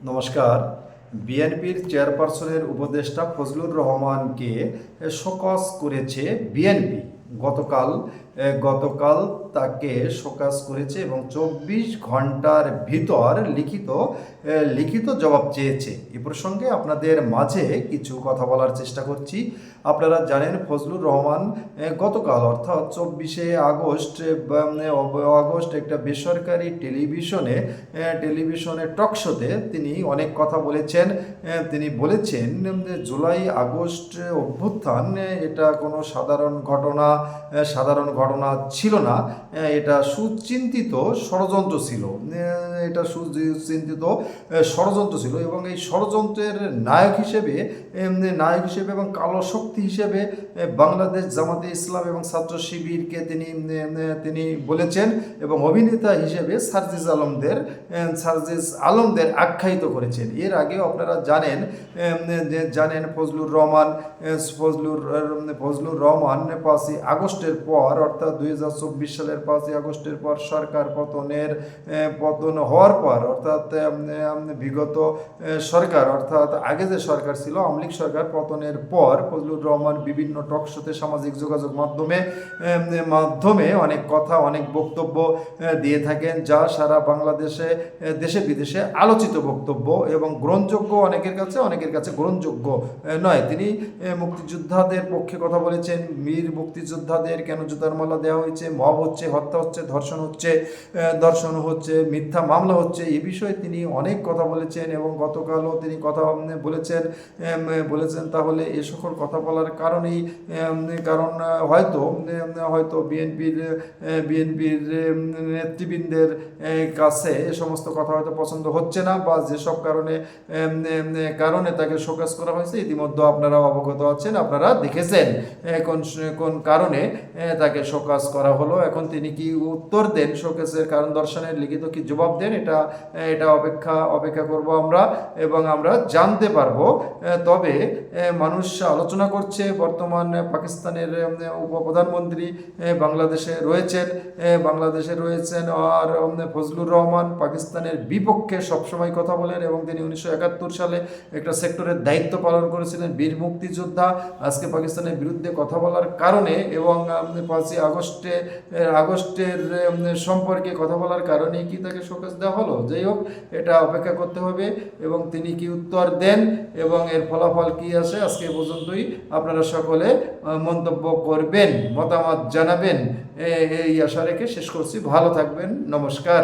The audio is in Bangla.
নমস্কার। বিএনপির চেয়ারপারসনের উপদেষ্টা ফজলুর রহমানকে শোকজ করেছে বিএনপি। গতকাল গতকাল তাকে শোকজ করেছে এবং ২৪ ঘন্টার ভিতর লিখিত জবাব চেয়েছে। এ প্রসঙ্গে আপনাদের মাঝে কিছু কথা বলার চেষ্টা করছি। আপনারা জানেন ফজলুর রহমান গতকাল অর্থাৎ ২৪শে আগস্ট একটা বেসরকারি টেলিভিশনে টক শোতে তিনি অনেক কথা বলেছেন। তিনি বলেছেন জুলাই আগস্ট অভ্যুত্থান এটা কোনো সাধারণ ঘটনা ছিল না, এটা সুচিন্তিত ষড়যন্ত্র ছিল। এবং এই ষড়যন্ত্রের নায়ক হিসেবে এবং কালো শক্তি হিসেবে বাংলাদেশ জামাতে ইসলাম এবং ছাত্র শিবিরকে তিনি বলেছেন এবং অভিনেতা হিসেবে সার্জিস আলমদের আখ্যায়িত করেছেন। এর আগেও আপনারা জানেন ফজলুর রহমান ৫ই আগস্টের পর অর্থাৎ ২০২৪ সালের ৫ই আগস্টের পর সরকার পতন হওয়ার পর অর্থাৎ বিগত সরকার অর্থাৎ আগে যে সরকার ছিল আওয়ামী লীগ সরকার পতনের পর ফজলুর রহমান বিভিন্ন টক শোতে সামাজিক যোগাযোগ মাধ্যমে অনেক কথা অনেক বক্তব্য দিয়ে থাকেন, যা সারা বাংলাদেশে দেশে বিদেশে আলোচিত বক্তব্য এবং গ্রহণযোগ্য অনেকের কাছে গ্রহণযোগ্য নয়। তিনি মুক্তিযোদ্ধাদের পক্ষে কথা বলেছেন। বীর মুক্তিযোদ্ধাদের কেন জুতার মালা দেওয়া হয়েছে, মব হচ্ছে, হত্যা হচ্ছে, ধর্ষণ হচ্ছে, মিথ্যা মামলা হচ্ছে, এই বিষয়ে তিনি অনেক কথা বলেছেন এবং গতকালও তিনি কথা বলেছেন। তাহলে এ সকল কথা বলার কারণ হয়তো বিএনপির নেতৃবৃন্দের কাছে এ সমস্ত কথা হয়তো পছন্দ হচ্ছে না, বা যেসব কারণে তাকে শোকজ করা হয়েছে ইতিমধ্যে আপনারা অবগত আছেন, আপনারা দেখেছেন কোন কারণে তাকে শোকজ করা হলো। এখন তিনি কি উত্তর দেন, শোকজের কারণ দর্শনের লিখিত কি জবাব দেন, এটা অপেক্ষা করব আমরা এবং আমরা জানতে পারবো। তবে মানুষ আলোচনা করছে বর্তমান পাকিস্তানের উপপ্রধানমন্ত্রী বাংলাদেশে রয়েছেন আর ফজলুর রহমান পাকিস্তানের বিপক্ষে সবসময় কথা বলেন এবং তিনি ১৯৭১ সালে একটা সেক্টরের দায়িত্ব পালন করেছিলেন, বীর মুক্তিযোদ্ধা। আজকে পাকিস্তানের বিরুদ্ধে কথা বলার কারণে এবং ৫ই আগস্টের সম্পর্কে কথা বলার কারণে কি তাকে শোকজ দেওয়া হলো? যাই হোক, এটা অপেক্ষা করতে হবে এবং তিনি কি উত্তর দেন এবং এর ফলাফল কি আসে আজকে পর্যন্তই। আপনারা সকলে মন্তব্য করবেন, মতামত জানাবেন, এই আশা রেখে শেষ করছি। ভালো থাকবেন, নমস্কার।